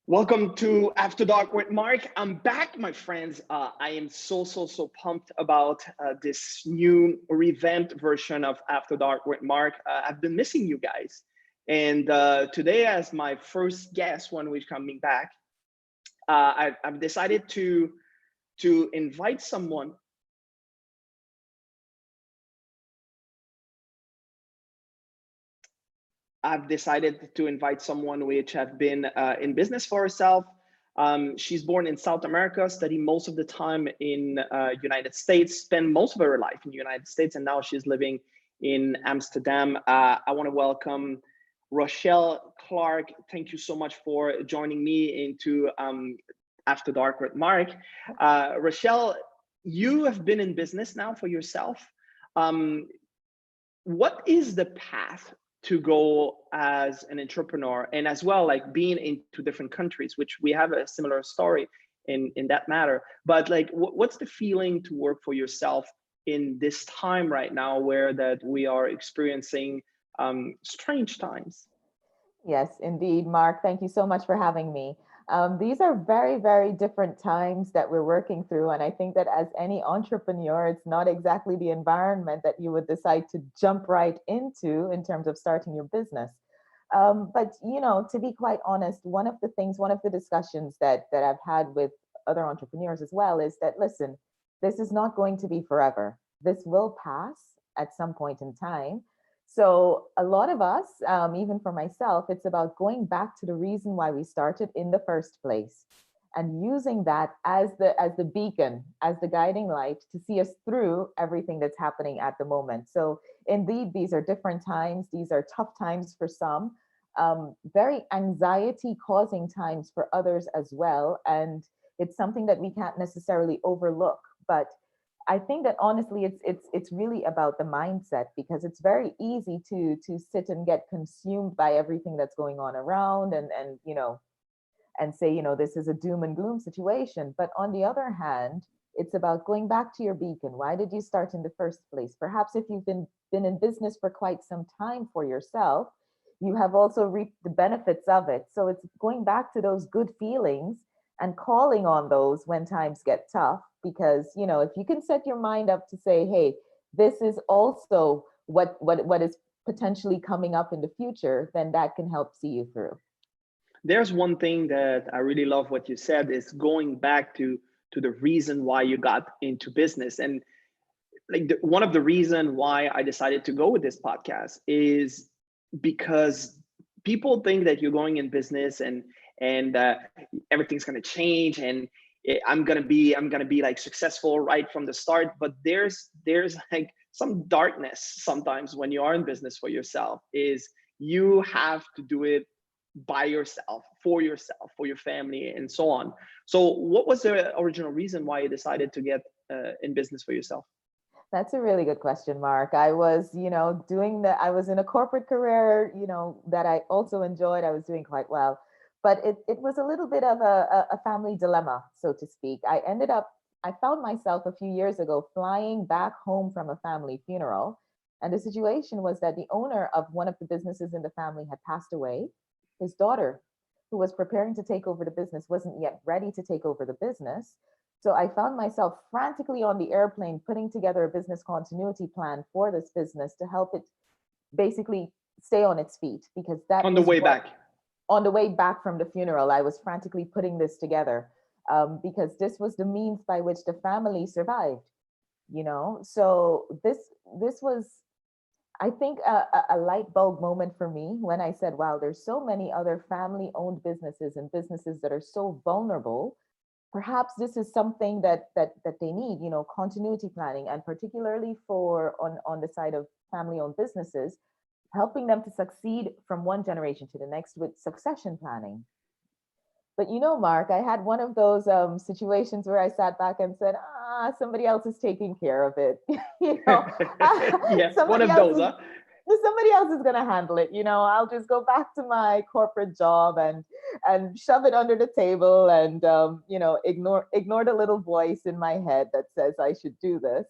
Welcome to After Dark with Marc. I'm back, my friends. I am so pumped about this new revamped version of After Dark with Marc. I've been missing you guys. And today, as my first guest, one week coming back, I've decided to invite someone. I've decided to invite someone which have been in business for herself. She's born in South America, studied most of the time in United States, spent most of her life in the United States, and now she's living in Amsterdam. I want to welcome Rochelle Clarke. Thank you so much for joining me into After Dark with Marc. Rochelle, you have been in business now for yourself. What is the path to go as an entrepreneur, and as well like being in two different countries, which we have a similar story in that matter, but like what's the feeling to work for yourself in this time right now where that we are experiencing strange times? Yes, indeed, Marc. Thank you so much for having me. These are very, very different times that we're working through. And I think that as any entrepreneur, it's not exactly the environment that you would decide to jump right into in terms of starting your business. But to be quite honest, one of the discussions that I've had with other entrepreneurs as well is that, listen, this is not going to be forever. This will pass at some point in time. So a lot of us, even for myself, it's about going back to the reason why we started in the first place and using that as the beacon, as the guiding light to see us through everything that's happening at the moment. So indeed, these are different times. These are tough times for some, very anxiety causing times for others as well. And it's something that we can't necessarily overlook. But I think that honestly, it's really about the mindset, because it's very easy to sit and get consumed by everything that's going on around, and say, this is a doom and gloom situation. But on the other hand, it's about going back to your beacon. Why did you start in the first place? Perhaps if you've been in business for quite some time for yourself, you have also reaped the benefits of it. So it's going back to those good feelings and calling on those when times get tough. Because if you can set your mind up to say, hey, this is also what is potentially coming up in the future, then that can help see you through. There's one thing that I really love what you said is going back to the reason why you got into business. And like one of the reason why I decided to go with this podcast is because people think that you're going in business and everything's going to change, and I'm gonna be like successful right from the start. But there's like some darkness sometimes when you are in business for yourself. Is you have to do it by yourself, for your family, and so on. So what was the original reason why you decided to get in business for yourself? That's a really good question, Marc. I was, I was in a corporate career, that I also enjoyed. I was doing quite well, but it was a little bit of a family dilemma, so to speak. I found myself a few years ago flying back home from a family funeral. And the situation was that the owner of one of the businesses in the family had passed away. His daughter, who was preparing to take over the business, wasn't yet ready to take over the business. So I found myself frantically on the airplane putting together a business continuity plan for this business to help it basically stay on its feet, because that On the was way what, back. on the way back from the funeral, I was frantically putting this together, because this was the means by which the family survived. So this was, I think, a light bulb moment for me when I said, wow, there's so many other family owned businesses and businesses that are so vulnerable. Perhaps this is something that they need, continuity planning, and particularly for on the side of family owned businesses, helping them to succeed from one generation to the next with succession planning. But Marc, I had one of those situations where I sat back and said, somebody else is taking care of it. you know, Yeah, one somebody of else those, is huh? somebody else is going to handle it. I'll just go back to my corporate job and shove it under the table, and ignore the little voice in my head that says I should do this.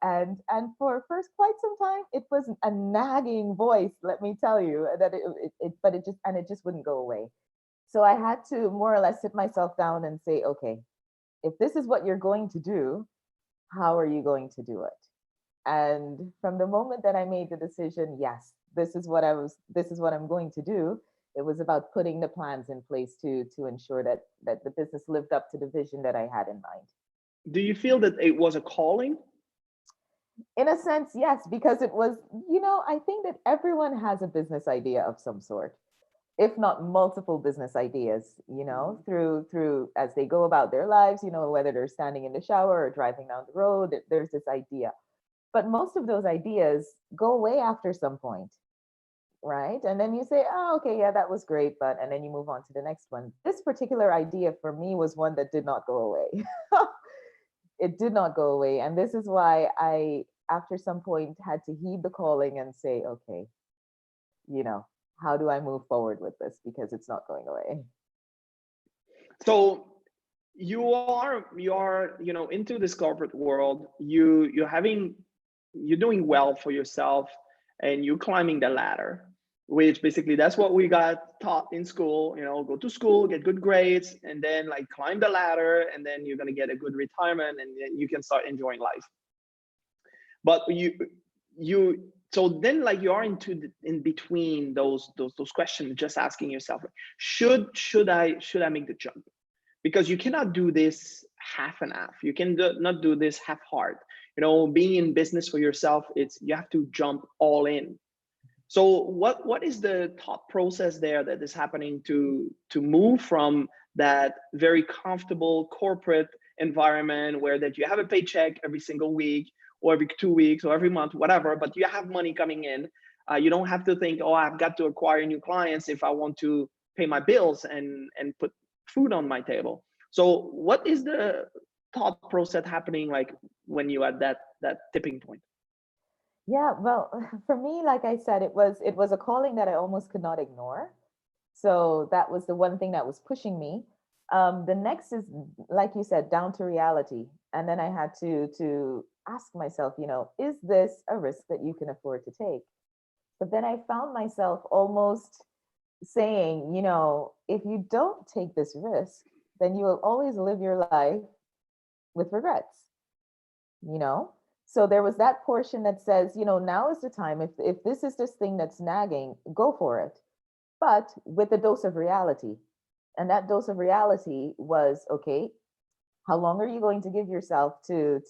And for first quite some time, it was a nagging voice, let me tell you, that it but it just wouldn't go away. So I had to more or less sit myself down and say, okay, if this is what you're going to do, how are you going to do it? And from the moment that I made the decision, yes, this is what I'm going to do, it was about putting the plans in place to ensure that the business lived up to the vision that I had in mind. Do you feel that it was a calling? In a sense, yes, because it was, I think that everyone has a business idea of some sort, if not multiple business ideas, through as they go about their lives, whether they're standing in the shower or driving down the road, there's this idea. But most of those ideas go away after some point, right? And then you say, oh, okay, yeah, that was great, and then you move on to the next one. This particular idea for me was one that did not go away. It did not go away. And this is why I, after some point, had to heed the calling and say, okay, you know, how do I move forward with this? Because it's not going away. So you are into this corporate world. You're doing well for yourself, and you're climbing the ladder, which basically that's what we got taught in school. Go to school, get good grades, and then like climb the ladder, and then you're gonna get a good retirement, and then you can start enjoying life. But you so then like you are in between those questions, just asking yourself, should I make the jump? Because you cannot do this half and half. You can not do this half hard. Being in business for yourself, it's you have to jump all in. So what is the thought process there that is happening to move from that very comfortable corporate environment where that you have a paycheck every single week or every 2 weeks or every month, whatever, but you have money coming in. You don't have to think, oh, I've got to acquire new clients if I want to pay my bills and put food on my table. So what is the thought process happening like when you at that tipping point? Yeah, well, for me, like I said, it was a calling that I almost could not ignore. So that was the one thing that was pushing me. The next is, like you said, down to reality. And then I had to ask myself, is this a risk that you can afford to take? But then I found myself almost saying, if you don't take this risk, then you will always live your life with regrets, you know? So there was that portion that says, now is the time. If this is this thing that's nagging, go for it, but with a dose of reality. And that dose of reality was, okay, how long are you going to give yourself to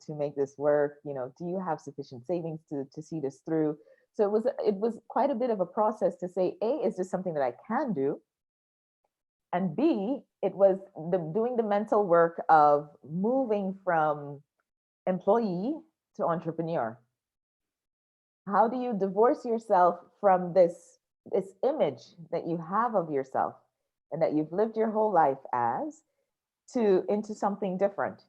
make this work? Do you have sufficient savings to see this through? So it was quite a bit of a process to say, A, is this something that I can do? And B, it was doing the mental work of moving from employee to entrepreneur. How do you divorce yourself from this image that you have of yourself and that you've lived your whole life as to into something different?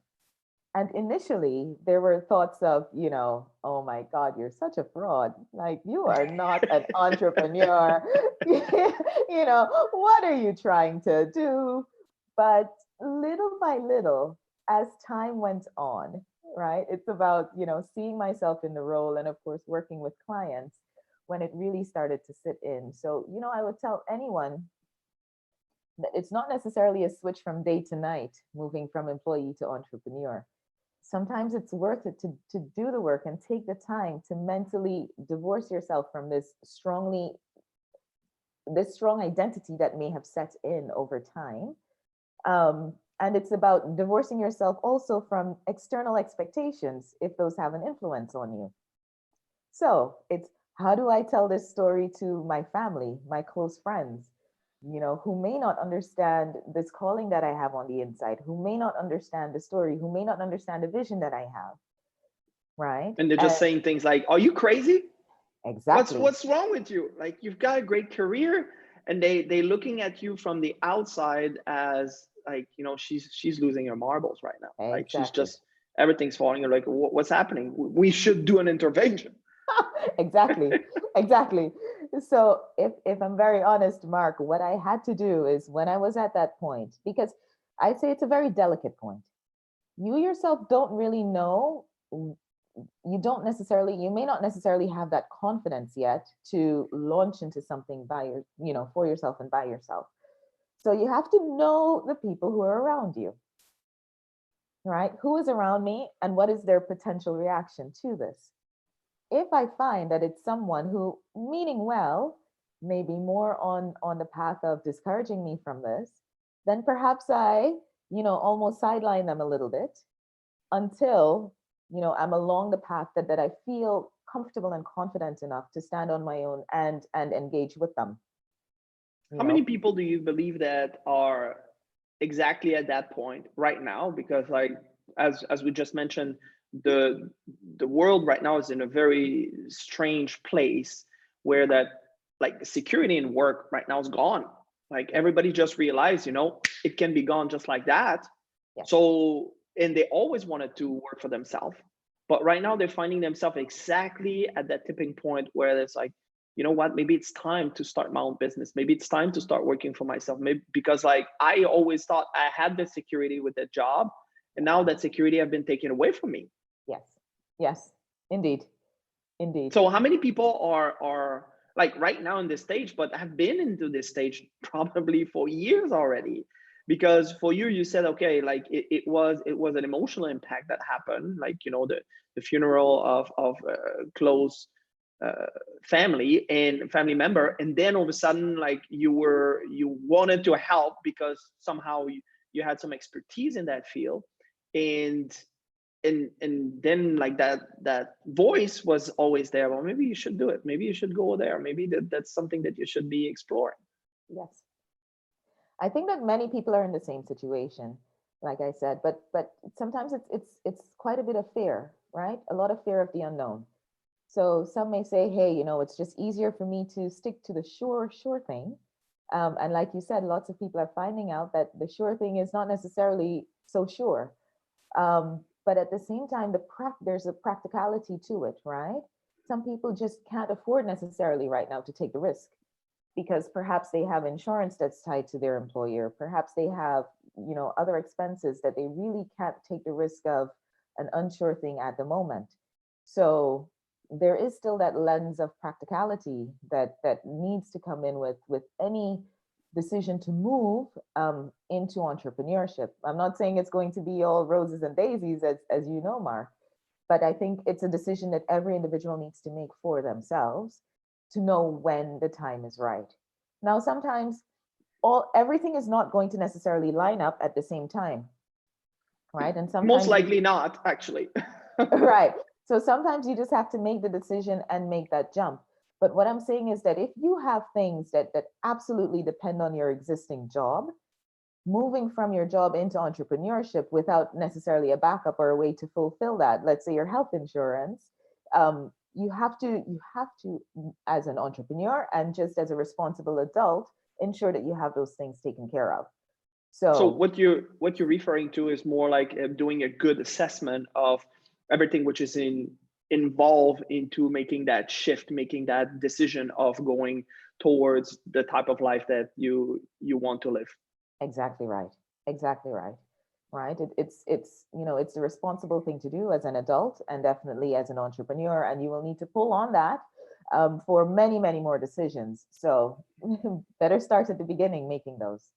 And initially there were thoughts of, oh my God, you're such a fraud. Like, you are not an entrepreneur. What are you trying to do? But little by little, as time went on, right? It's about, seeing myself in the role and of course working with clients when it really started to sit in. So, I would tell anyone that it's not necessarily a switch from day to night, moving from employee to entrepreneur. Sometimes it's worth it to do the work and take the time to mentally divorce yourself from this strong identity that may have set in over time. And it's about divorcing yourself also from external expectations if those have an influence on you. So it's, how do I tell this story to my family, my close friends, who may not understand this calling that I have on the inside, who may not understand the story, who may not understand the vision that I have, right? And they're And just saying things like, are you crazy? what's exactly, what's wrong with you? Like, you've got a great career, and they looking at you from the outside as like, she's losing her marbles right now. Like, she's exactly, just, everything's falling. Like, what's happening? We should do an intervention. exactly, exactly. So if I'm very honest, Marc, what I had to do is when I was at that point, because I'd say it's a very delicate point. You yourself don't really know, you may not necessarily have that confidence yet to launch into something by your, for yourself and by yourself. So you have to know the people who are around you, right? Who is around me and what is their potential reaction to this? If I find that it's someone who, meaning well, may be more on the path of discouraging me from this, then perhaps I, almost sideline them a little bit until, I'm along the path that I feel comfortable and confident enough to stand on my own and engage with them. How many people do you believe that are exactly at that point right now? Because like as we just mentioned, the world right now is in a very strange place where that like security in work right now is gone. Like everybody just realized, it can be gone just like that. Yeah. So, and they always wanted to work for themselves, but right now they're finding themselves exactly at that tipping point where it's like, you know what, maybe it's time to start my own business. Maybe it's time to start working for myself. Maybe because like I always thought I had the security with that job, and now that security have been taken away from me. Yes, indeed. So how many people are like right now in this stage, but have been into this stage probably for years already? Because for you, you said, okay, like it was an emotional impact that happened, like the funeral of close family and family member, and then all of a sudden, like you wanted to help because somehow you had some expertise in that field, and then like that voice was always there. Well, maybe you should do it. Maybe you should go there. Maybe that's something that you should be exploring. Yes. I think that many people are in the same situation, like I said, but sometimes it's quite a bit of fear, right? A lot of fear of the unknown. So some may say, hey, it's just easier for me to stick to the sure thing. And like you said, lots of people are finding out that the sure thing is not necessarily so sure. But at the same time, there's a practicality to it, right? Some people just can't afford necessarily right now to take the risk because perhaps they have insurance that's tied to their employer. Perhaps they have, other expenses that they really can't take the risk of an unsure thing at the moment. So there is still that lens of practicality that needs to come in with any decision to move into entrepreneurship. I'm not saying it's going to be all roses and daisies, as you know, Marc, but I think it's a decision that every individual needs to make for themselves to know when the time is right. Now, sometimes everything is not going to necessarily line up at the same time, right? And Most sometimes likely not, actually. right. So sometimes you just have to make the decision and make that jump. But what I'm saying is that if you have things that absolutely depend on your existing job, moving from your job into entrepreneurship without necessarily a backup or a way to fulfill that, let's say your health insurance, you have to, as an entrepreneur and just as a responsible adult, ensure that you have those things taken care of. So what you're referring to is more like doing a good assessment of everything which is involved into making that shift, making that decision of going towards the type of life that you want to live. Exactly right. Exactly right. Right. It's it's a responsible thing to do as an adult and definitely as an entrepreneur, and you will need to pull on that for many more decisions. So better start at the beginning making those.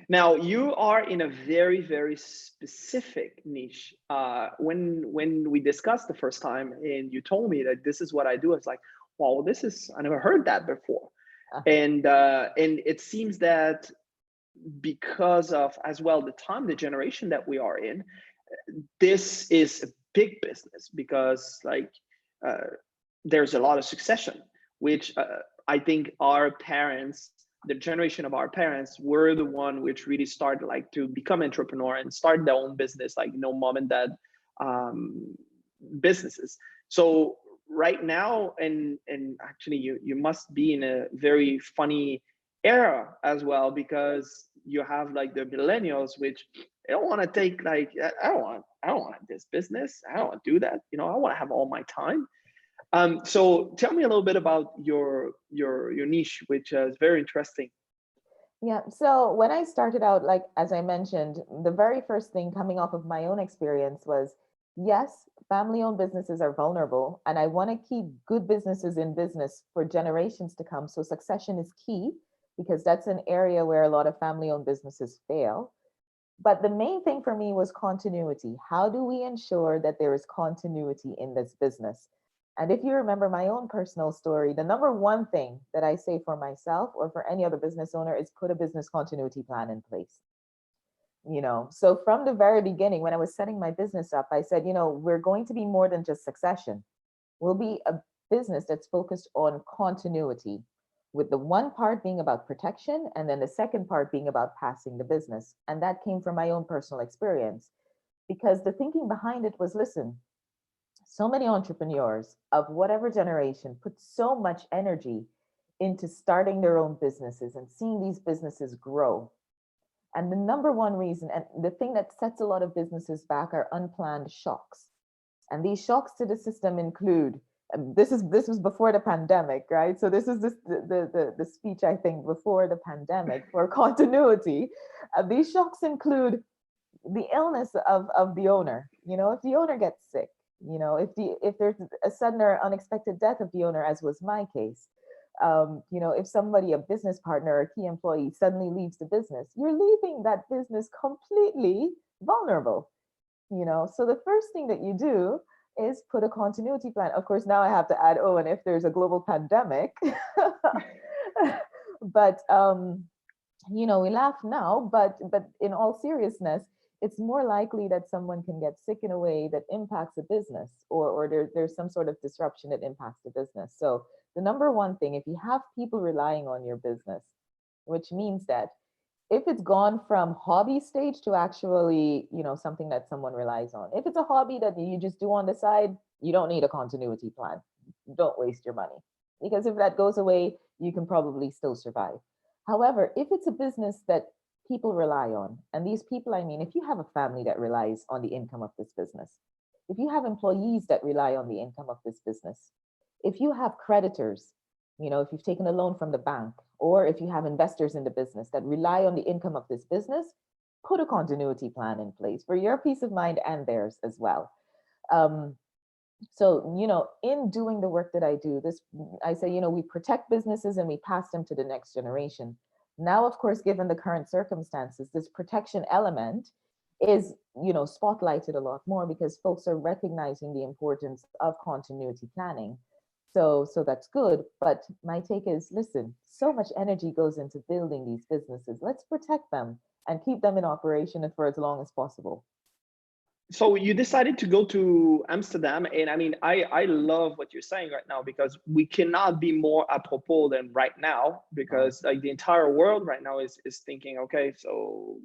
Now you are in a very specific niche. When we discussed the first time, and you told me that this is what I do, it's like, wow, I never heard that before, and it seems that because of as well the generation that we are in, this is a big business because like there's a lot of succession, which I think our parents, the generation of our parents, were the one which really started like to become entrepreneur and start their own business, like mom and dad businesses. So right now, and actually you must be in a very funny era as well, because you have like the millennials which they don't want to take like I don't want this business, I don't want to do that, I want to have all my time. So tell me a little bit about your niche, which is very interesting. Yeah. So when I started out, like as I mentioned, the very first thing coming off of my own experience was, yes, family-owned businesses are vulnerable, and I want to keep good businesses in business for generations to come. So succession is key because that's an area where a lot of family-owned businesses fail. But the main thing for me was continuity. How do we ensure that there is continuity in this business? And if you remember my own personal story, the number one thing that I say for myself or for any other business owner is put a business continuity plan in place. So from the very beginning, when I was setting my business up, I said, we're going to be more than just succession. We'll be a business that's focused on continuity, with the one part being about protection and then the second part being about passing the business. And that came from my own personal experience, because the thinking behind it was, listen, so many entrepreneurs of whatever generation put so much energy into starting their own businesses and seeing these businesses grow. And the number one reason, and the thing that sets a lot of businesses back, are unplanned shocks. And these shocks to the system include, this was before the pandemic, right? So this is the speech, I think, before the pandemic for continuity. These shocks include the illness of the owner. If the owner gets sick, if there's a sudden or unexpected death of the owner, as was my case, if somebody, a business partner or a key employee, suddenly leaves the business, you're leaving that business completely vulnerable. So the first thing that you do is put a continuity plan. Of course, now I have to add, oh, and if there's a global pandemic, but we laugh now, but in all seriousness, it's more likely that someone can get sick in a way that impacts a business, or there's some sort of disruption that impacts the business. So the number one thing, if you have people relying on your business, which means that if it's gone from hobby stage to actually, something that someone relies on. If it's a hobby that you just do on the side, you don't need a continuity plan. Don't waste your money, because if that goes away, you can probably still survive. However, if it's a business that people rely on, and these people, I mean, if you have a family that relies on the income of this business, if you have employees that rely on the income of this business, if you have creditors, if you've taken a loan from the bank, or if you have investors in the business that rely on the income of this business, put a continuity plan in place for your peace of mind and theirs as well. So, in doing the work that I do, I say, we protect businesses and we pass them to the next generation. Now, of course, given the current circumstances, this protection element is, spotlighted a lot more, because folks are recognizing the importance of continuity planning. So that's good. But my take is, listen, so much energy goes into building these businesses. Let's protect them and keep them in operation for as long as possible. So you decided to go to Amsterdam, and I mean, I love what you're saying right now, because we cannot be more apropos than right now, because like the entire world right now is thinking, okay, so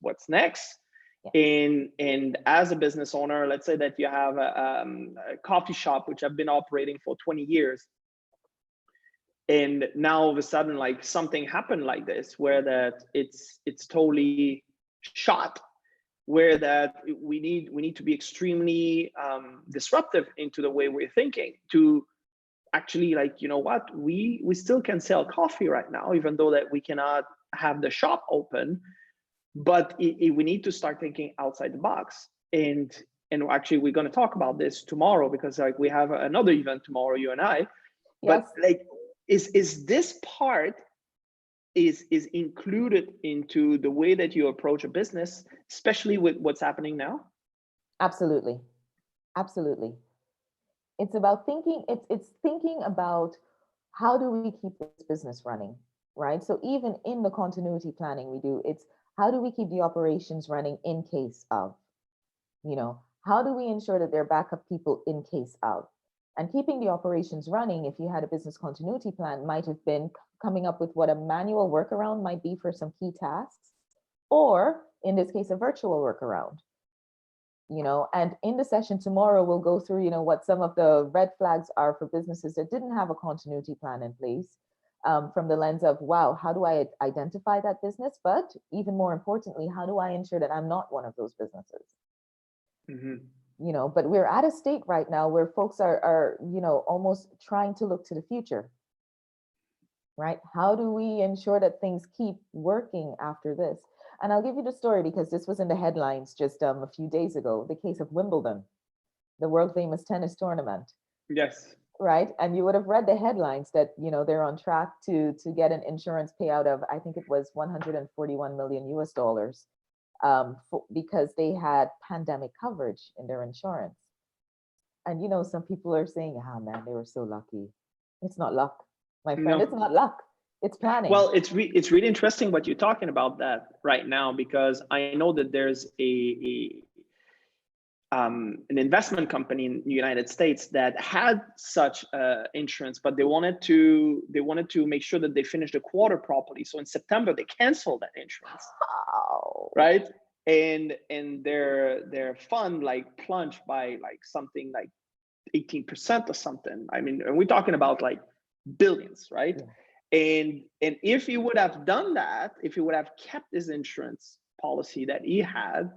what's next? Yeah. And as a business owner, let's say that you have a coffee shop which have been operating for 20 years, and now all of a sudden, like, something happened like this, where that it's totally shot, where that we need to be extremely disruptive into the way we're thinking, to actually, like, what, we still can sell coffee right now, even though that we cannot have the shop open, but we need to start thinking outside the box. And actually, we're going to talk about this tomorrow, because like we have another event tomorrow, you and I. Yes. But like, is this part is included into the way that you approach a business, especially with what's happening now? Absolutely. It's about thinking, it's thinking about, how do we keep this business running, right? So even in the continuity planning we do, it's, how do we keep the operations running in case of, how do we ensure that there are backup people in case of? And keeping the operations running, if you had a business continuity plan, might have been coming up with what a manual workaround might be for some key tasks, or in this case, a virtual workaround. And in the session tomorrow, we'll go through, what some of the red flags are for businesses that didn't have a continuity plan in place, from the lens of, wow, how do I identify that business? But even more importantly, how do I ensure that I'm not one of those businesses? Mm-hmm. But we're at a state right now where folks are almost trying to look to the future, right? How do we ensure that things keep working after this? And I'll give you the story, because this was in the headlines just a few days ago, the case of Wimbledon, the world famous tennis tournament. Yes. right? And you would have read the headlines that, they're on track to get an insurance payout of, I think it was 141 million US dollars, because they had pandemic coverage in their insurance. And some people are saying, "Ah, man, they were so lucky." It's not luck, my friend. It's No. not luck. It's planning. Well, it's really interesting what you're talking about that right now, because I know that there's an investment company in the United States that had such insurance, but they wanted to make sure that they finished the quarter properly. So in September they canceled that insurance, Oh, right? And their fund like plunged by like something like 18% or something. I mean, and we're talking about like billions, right? yeah. And if he would have done that, if he would have kept his insurance policy that he had,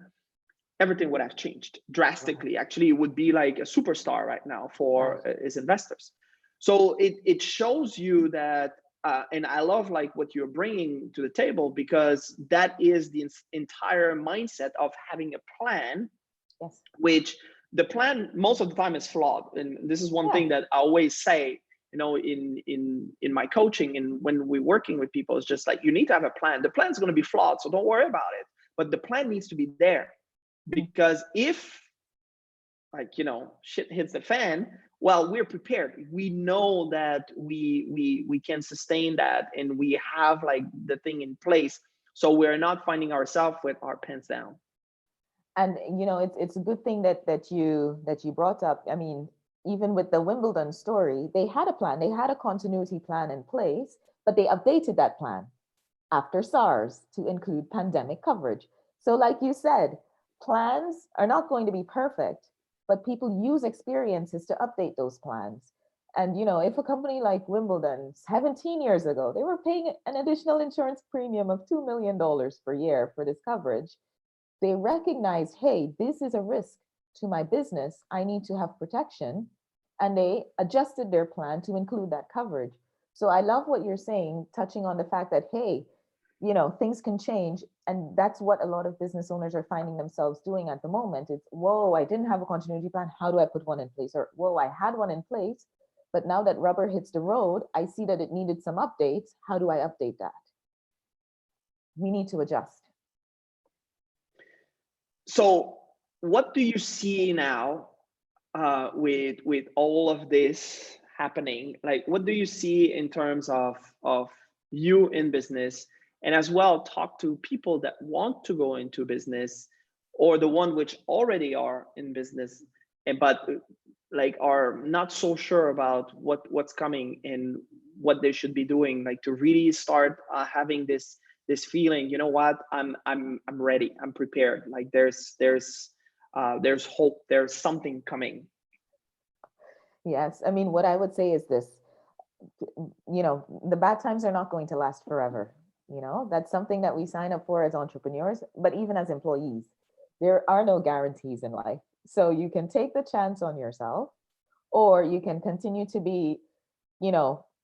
everything would have changed Wow. drastically. Actually, it would be like a superstar right now Right. for his investors. So it shows you that, and I love like what you're bringing to the table, because that is the entire mindset of having a plan, Yes. which the plan most of the time is flawed. And this is one Yeah. thing that I always say, in my coaching and when we're working with people, it's just like, you need to have a plan. The plan's going to be flawed, so don't worry about it. But the plan needs to be there, Mm. because if, like, shit hits the fan, well, we're prepared. We know that we can sustain that, and we have like the thing in place, so we're not finding ourselves with our pants down. And it's a good thing that you brought up. I mean, even with the Wimbledon story, they had a plan. They had a continuity plan in place, but they updated that plan after SARS to include pandemic coverage. So, like you said, plans are not going to be perfect, but people use experiences to update those plans. And if a company like Wimbledon 17 years ago, they were paying an additional insurance premium of $2 million per year for this coverage, they recognized, hey, this is a risk to my business. I need to have protection. And they adjusted their plan to include that coverage. So I love what you're saying, touching on the fact that, hey, things can change. And that's what a lot of business owners are finding themselves doing at the moment. It's, whoa, I didn't have a continuity plan. How do I put one in place? Or, whoa, I had one in place, but now that rubber hits the road, I see that it needed some updates. How do I update that? We need to adjust. So what do you see now, with all of this happening? Like, what do you see in terms of you in business, and as well talk to people that want to go into business, or the one which already are in business, but like are not so sure about what's coming and what they should be doing, like to really start having this feeling, what, I'm ready, I'm prepared, like there's hope, there's something coming. Yes. I mean, what I would say is this, the bad times are not going to last forever. That's something that we sign up for as entrepreneurs, but even as employees, there are no guarantees in life. So you can take the chance on yourself, or you can continue to be,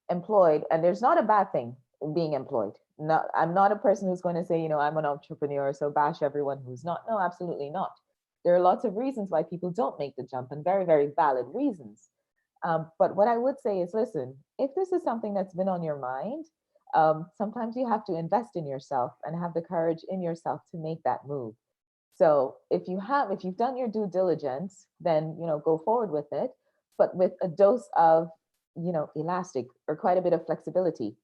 employed. And there's not a bad thing in being employed. Not, I'm not a person who's going to say, I'm an entrepreneur, so bash everyone who's not. No, absolutely not. There are lots of reasons why people don't make the jump, and very, very valid reasons. But what I would say is, listen, if this is something that's been on your mind, sometimes you have to invest in yourself and have the courage in yourself to make that move. So if you've done your due diligence, then go forward with it, but with a dose of elastic or quite a bit of flexibility.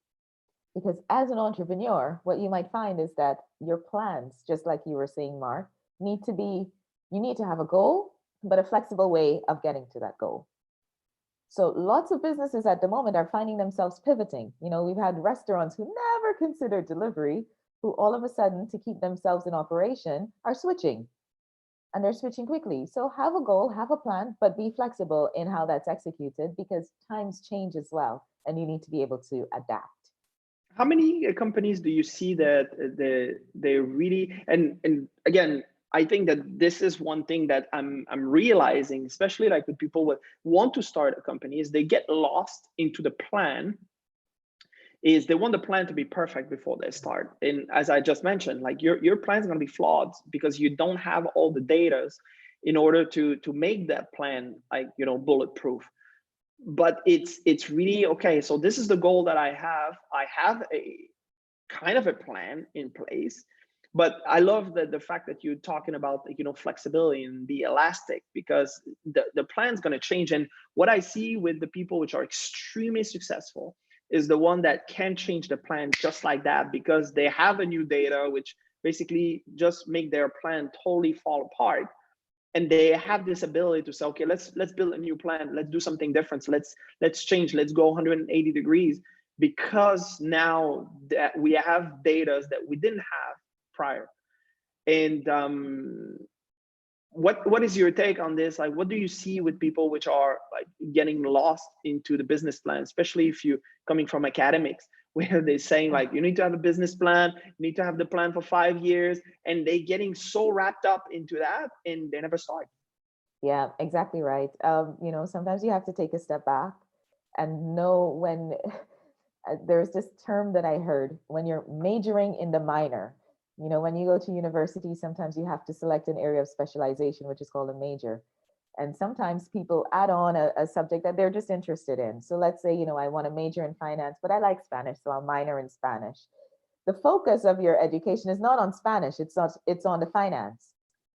Because as an entrepreneur, what you might find is that your plans, just like you were saying, Marc, need to be you need to have a goal, but a flexible way of getting to that goal. So lots of businesses at the moment are finding themselves pivoting. We've had restaurants who never considered delivery, who all of a sudden, to keep themselves in operation, are switching, and they're switching quickly. So have a goal, have a plan, but be flexible in how that's executed, because times change as well, and you need to be able to adapt. How many companies do you see that they really, and again, I think that this is one thing that I'm realizing, especially like with people that want to start a company, is they get lost into the plan. Is they want the plan to be perfect before they start, and as I just mentioned, like your plan is going to be flawed because you don't have all the data in order to make that plan like bulletproof. but it's really okay. So this is the goal that I have. I have a kind of a plan in place, but I love the fact that you're talking about, you know, flexibility and be elastic, because the plan's going to change. And what I see with the people which are extremely successful is the one that can change the plan just like that, because they have a new data which basically just make their plan totally fall apart, and they have this ability to say, okay, let's build a new plan, let's do something different, let's change, let's go 180 degrees, because now that we have data that we didn't have prior. And what is your take on this? Like, what do you see with people which are like getting lost into the business plan, especially if you coming from academics, where they're saying like, you need to have a business plan, you need to have the plan for 5 years, and they getting so wrapped up into that and they never start. Yeah, exactly right. You know, sometimes you have to take a step back and know when there's this term that I heard, when you're majoring in the minor. You know, when you go to university, sometimes you have to select an area of specialization, which is called a major. And sometimes people add on a subject that they're just interested in. So let's say, you know, I want to major in finance, but I like Spanish, so I'll minor in Spanish. The focus of your education is not on Spanish, it's on the finance,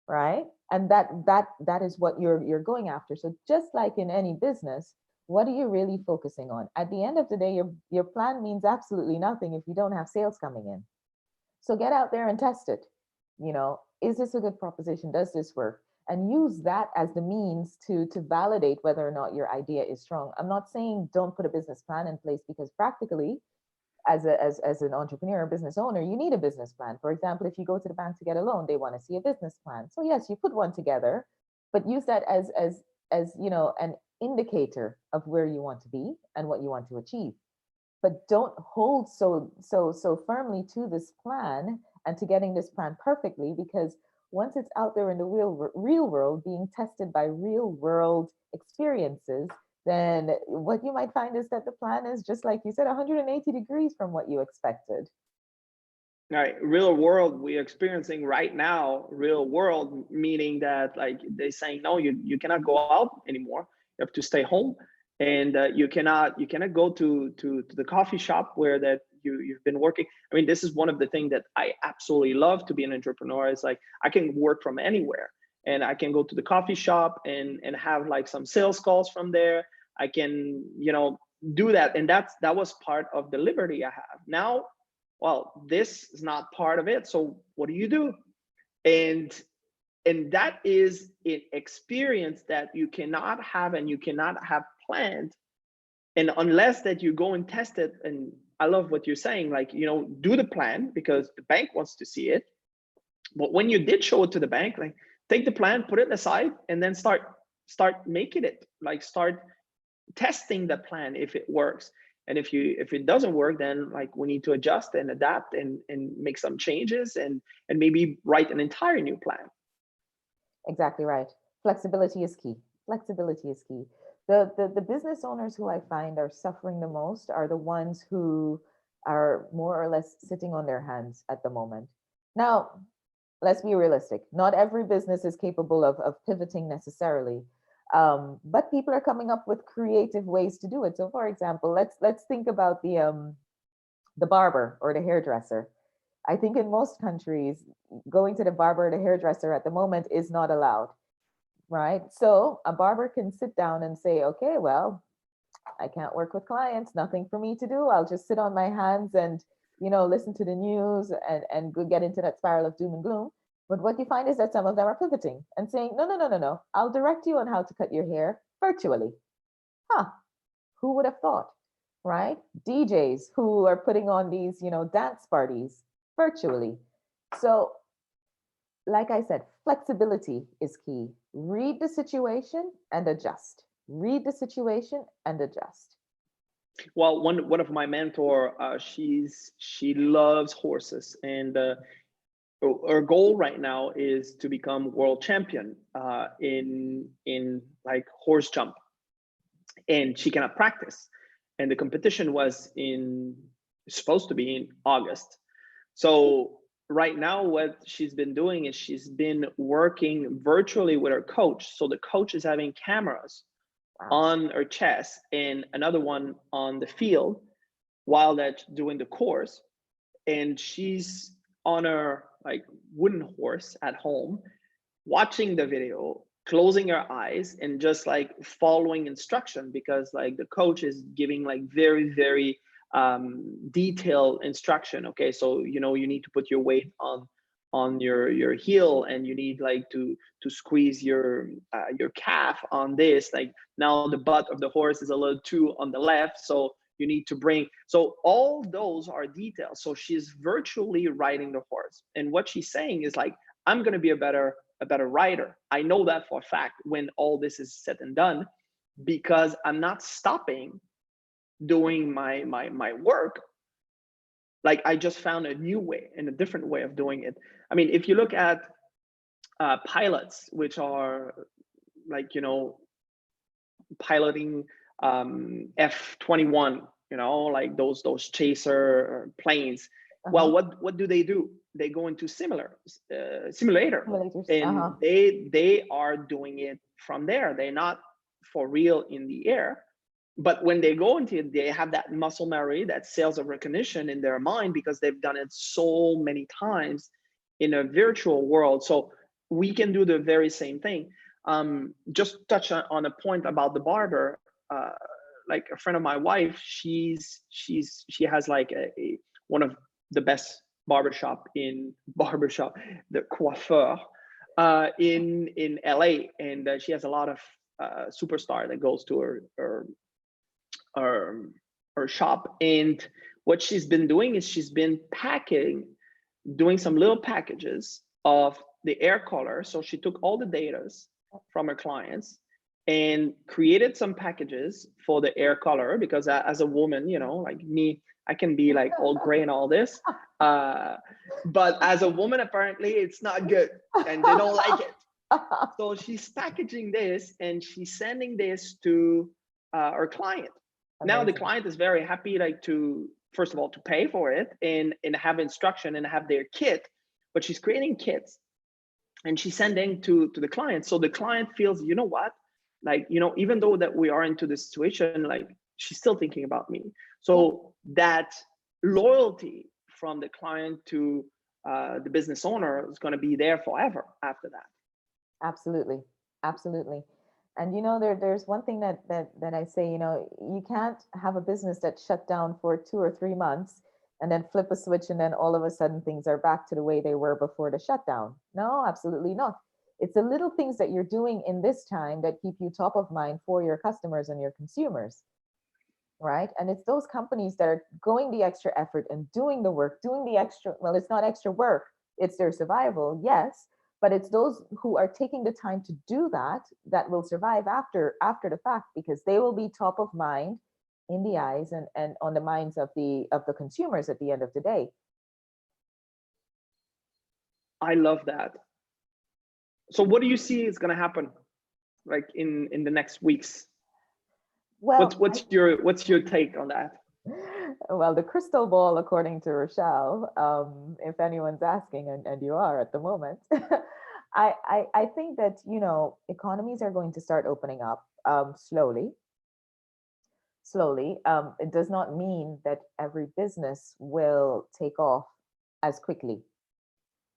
right? And that is what you're going after. So just like in any business, what are you really focusing on? At the end of the day, your plan means absolutely nothing if you don't have sales coming in. So get out there and test it. You know, is this a good proposition? Does this work? And use that as the means to validate whether or not your idea is strong. I'm not saying don't put a business plan in place, because practically, as an entrepreneur or business owner, you need a business plan. For example, if you go to the bank to get a loan, they want to see a business plan. So yes, you put one together, but use that as you know, an indicator of where you want to be and what you want to achieve. But don't hold so firmly to this plan and to getting this plan perfectly, because once it's out there in the real world, being tested by real world experiences, then what you might find is that the plan is, just like you said, 180 degrees from what you expected. All right, real world we're experiencing right now, real world meaning that like they're saying, no, you cannot go out anymore, you have to stay home. And you cannot go to the coffee shop where that you've been working. I mean, this is one of the things that I absolutely love to be an entrepreneur. Is like I can work from anywhere, and I can go to the coffee shop and have like some sales calls from there. I can, you know, do that. And that was part of the liberty I have now. Well, this is not part of it, so what do you do? And and that is an experience that you cannot have and you cannot have planned, and unless that you go and test it. And I love what you're saying, like, you know, do the plan because the bank wants to see it. But when you did show it to the bank, like, take the plan, put it aside, and then start making it, like, start testing the plan if it works. And if it doesn't work, then like we need to adjust and adapt and make some changes, and maybe write an entire new plan. Exactly right. Flexibility is key. Flexibility is key. The business owners who I find are suffering the most are the ones who are more or less sitting on their hands at the moment. Now, let's be realistic. Not every business is capable of pivoting necessarily, but people are coming up with creative ways to do it. So, for example, let's think about the barber or the hairdresser. I think in most countries, going to the barber or the hairdresser at the moment is not allowed, right? So a barber can sit down and say, okay, well, I can't work with clients, nothing for me to do. I'll just sit on my hands and, you know, listen to the news and go get into that spiral of doom and gloom. But what you find is that some of them are pivoting and saying, no, no, no, no, no. I'll direct you on how to cut your hair virtually. Huh, who would have thought, right? DJs who are putting on these, you know, dance parties virtually. So, like I said, flexibility is key. Read the situation and adjust. Read the situation and adjust. Well, one of my mentor, she loves horses, and her goal right now is to become world champion in like horse jump, and she cannot practice. And the competition was in supposed to be in August. So right now, what she's been doing is she's been working virtually with her coach. So the coach is having cameras Wow. on her chest and another one on the field while they're doing the course. And she's on her like wooden horse at home, watching the video, closing her eyes and just like following instruction, because like the coach is giving like very detailed instruction. Okay, so you know you need to put your weight on your heel, and you need like to squeeze your calf on this. Like now the butt of the horse is a little too on the left, so you need to bring. So all those are details. So she's virtually riding the horse, and what she's saying is like, I'm going to be a better rider. I know that for a fact when all this is said and done, because I'm not stopping doing my work. Like I just found a new way and a different way of doing it. I mean, if you look at pilots, which are like, you know, piloting F-21, you know, like those chaser planes. Well, what do? They go into simulator, Simulators. and they are doing it from there. They're not for real in the air. But when they go into it, they have that muscle memory, that sales of recognition in their mind, because they've done it so many times in a virtual world. So we can do the very same thing. Just touch on a point about the barber. Like a friend of my wife, she has like one of the best barbershop, the coiffeur in LA, and she has a lot of superstar that goes to her shop. And what she's been doing is she's been doing some little packages of the air color. So she took all the data from her clients and created some packages for the air color, because as a woman, you know, like me, I can be like all gray and all this, but as a woman apparently it's not good and they don't like it. So she's packaging this and she's sending this to our client. Amazing. Now the client is very happy, like to, first of all, to pay for it and have instruction and have their kit, but she's creating kits and she's sending to the client. So the client feels, you know what, like, you know, even though that we are into this situation, like she's still thinking about me. So that loyalty from the client to the business owner is going to be there forever after that. Absolutely. Absolutely. And you know, there's one thing that I say, you know, you can't have a business that's shut down for 2 or 3 months and then flip a switch and then all of a sudden things are back to the way they were before the shutdown. No, absolutely not. It's the little things that you're doing in this time that keep you top of mind for your customers and your consumers, right? And it's those companies that are going the extra effort and doing the work, doing the extra, well, it's not extra work, it's their survival, yes, but it's those who are taking the time to do that that will survive after the fact, because they will be top of mind in the eyes and on the minds of the consumers at the end of the day. I love that. So what do you see is going to happen like in the next weeks? Well, what's your take on that? Well, the crystal ball, according to Rochelle, if anyone's asking, and you are at the moment, I think that, you know, economies are going to start opening up slowly. It does not mean that every business will take off as quickly,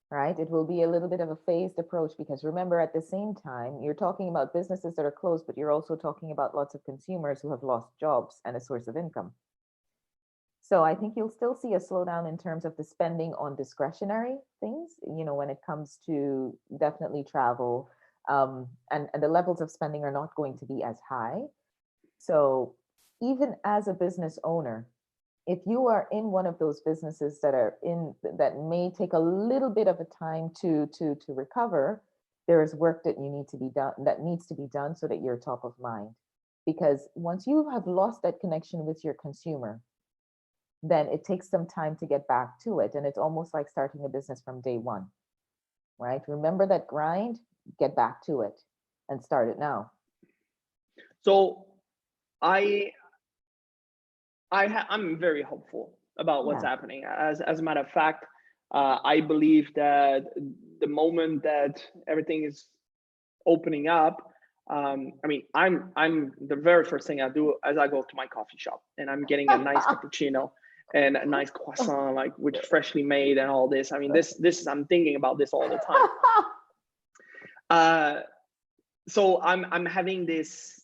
right? It will be a little bit of a phased approach, because remember, at the same time, you're talking about businesses that are closed, but you're also talking about lots of consumers who have lost jobs and a source of income. So I think you'll still see a slowdown in terms of the spending on discretionary things, you know, when it comes to definitely travel, and the levels of spending are not going to be as high. So even as a business owner, if you are in one of those businesses that may take a little bit of a time to recover, there is work that needs to be done so that you're top of mind. Because once you have lost that connection with your consumer, then it takes some time to get back to it. And it's almost like starting a business from day one, right? Remember that grind, get back to it and start it now. So I'm very hopeful about what's happening. As a matter of fact, I believe that the moment that everything is opening up, I mean, I'm the very first thing I do as I go to my coffee shop and I'm getting a nice cappuccino and a nice croissant, like which freshly made and all this. I mean, this is I'm thinking about this all the time. So I'm having this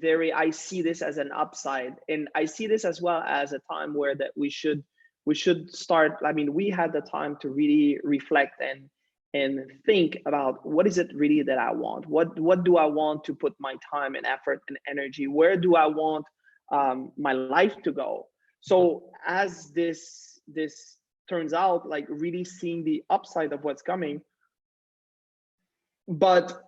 very, I see this as an upside, and I see this as well as a time where that we should start. I mean, we had the time to really reflect and think about what is it really that I want? What do I want to put my time and effort and energy? Where do I want my life to go? So as this turns out, like really seeing the upside of what's coming. But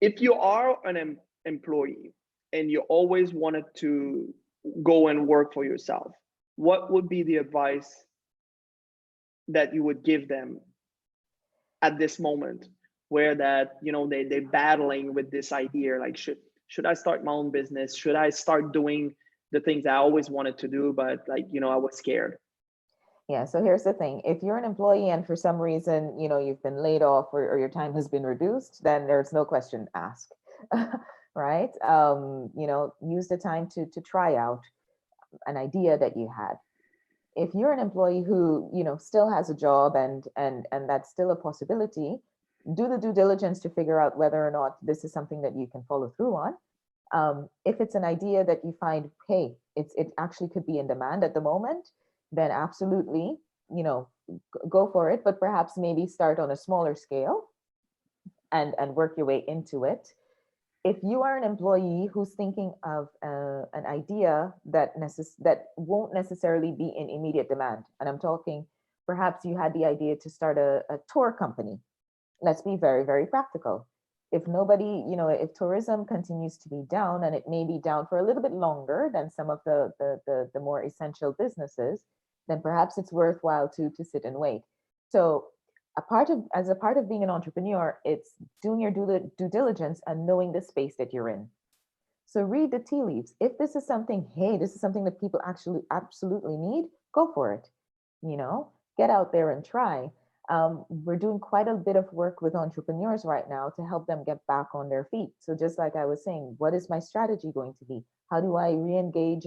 if you are an employee and you always wanted to go and work for yourself, what would be the advice that you would give them at this moment, where that, you know, they're battling with this idea, like should I start my own business? Should I start doing the things I always wanted to do, but like, you know, I was scared? Yeah, so here's the thing. If you're an employee and for some reason, you know, you've been laid off or your time has been reduced, then there's no question ask, right? You know, use the time to try out an idea that you had. If you're an employee who, you know, still has a job and that's still a possibility, do the due diligence to figure out whether or not this is something that you can follow through on. If it's an idea that you find, hey, it actually could be in demand at the moment, then absolutely, you know, go for it, but perhaps maybe start on a smaller scale and work your way into it. If you are an employee who's thinking of an idea that won't necessarily be in immediate demand, and I'm talking, perhaps you had the idea to start a tour company. Let's be very, very practical. If nobody, you know, if tourism continues to be down, and it may be down for a little bit longer than some of the more essential businesses, then perhaps it's worthwhile to sit and wait. So as a part of being an entrepreneur, it's doing your due diligence and knowing the space that you're in. So read the tea leaves. If this is something, hey, this is something that people actually absolutely need, go for it. You know, get out there and try. We're doing quite a bit of work with entrepreneurs right now to help them get back on their feet. So just like I was saying, what is my strategy going to be? How do I re-engage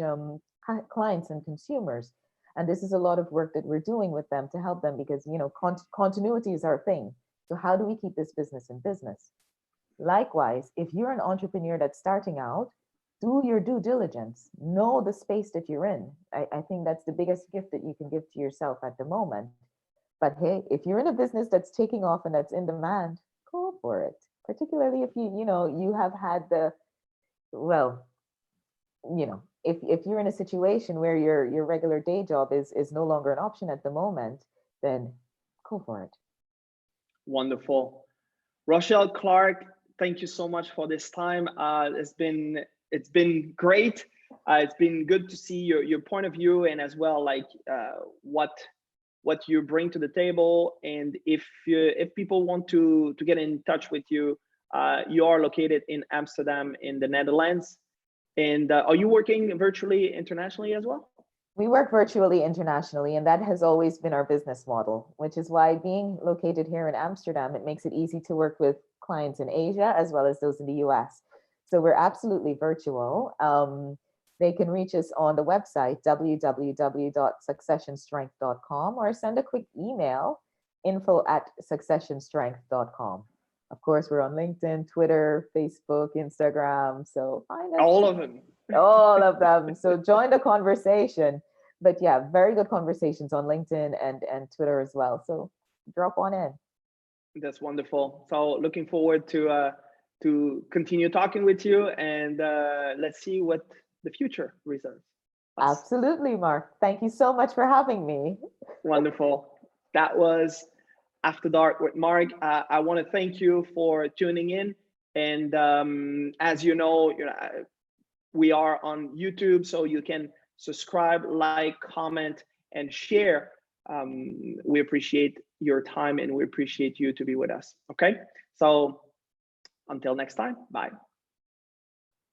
clients and consumers? And this is a lot of work that we're doing with them to help them, because, you know, continuity is our thing. So how do we keep this business in business? Likewise, if you're an entrepreneur that's starting out, do your due diligence, know the space that you're in. I think that's the biggest gift that you can give to yourself at the moment. But hey, if you're in a business that's taking off and that's in demand, go for it. Particularly if you know, you have had well, you know, if you're in a situation where your regular day job is no longer an option at the moment, then go for it. Wonderful. Rochelle Clarke, thank you so much for this time. It's been great. It's been good to see your point of view, and as well, like what you bring to the table. And if people want to get in touch with you, you are located in Amsterdam in the Netherlands. And are you working virtually internationally as well? We work virtually internationally, and that has always been our business model, which is why being located here in Amsterdam, it makes it easy to work with clients in Asia as well as those in the US. So we're absolutely virtual. They can reach us on the website, www.successionstrength.com, or send a quick email, info@successionstrength.com. Of course, we're on LinkedIn, Twitter, Facebook, Instagram. So find us. All of them. All of them. So join the conversation. But yeah, very good conversations on LinkedIn and Twitter as well. So drop on in. That's wonderful. So looking forward to continue talking with you, and let's see what the future reserves. Absolutely, Marc. Thank you so much for having me. Wonderful. That was After Dark with Marc. I want to thank you for tuning in. And as you know, we are on YouTube, so you can subscribe, like, comment, and share. We appreciate your time, and we appreciate you to be with us. Okay, so until next time, bye.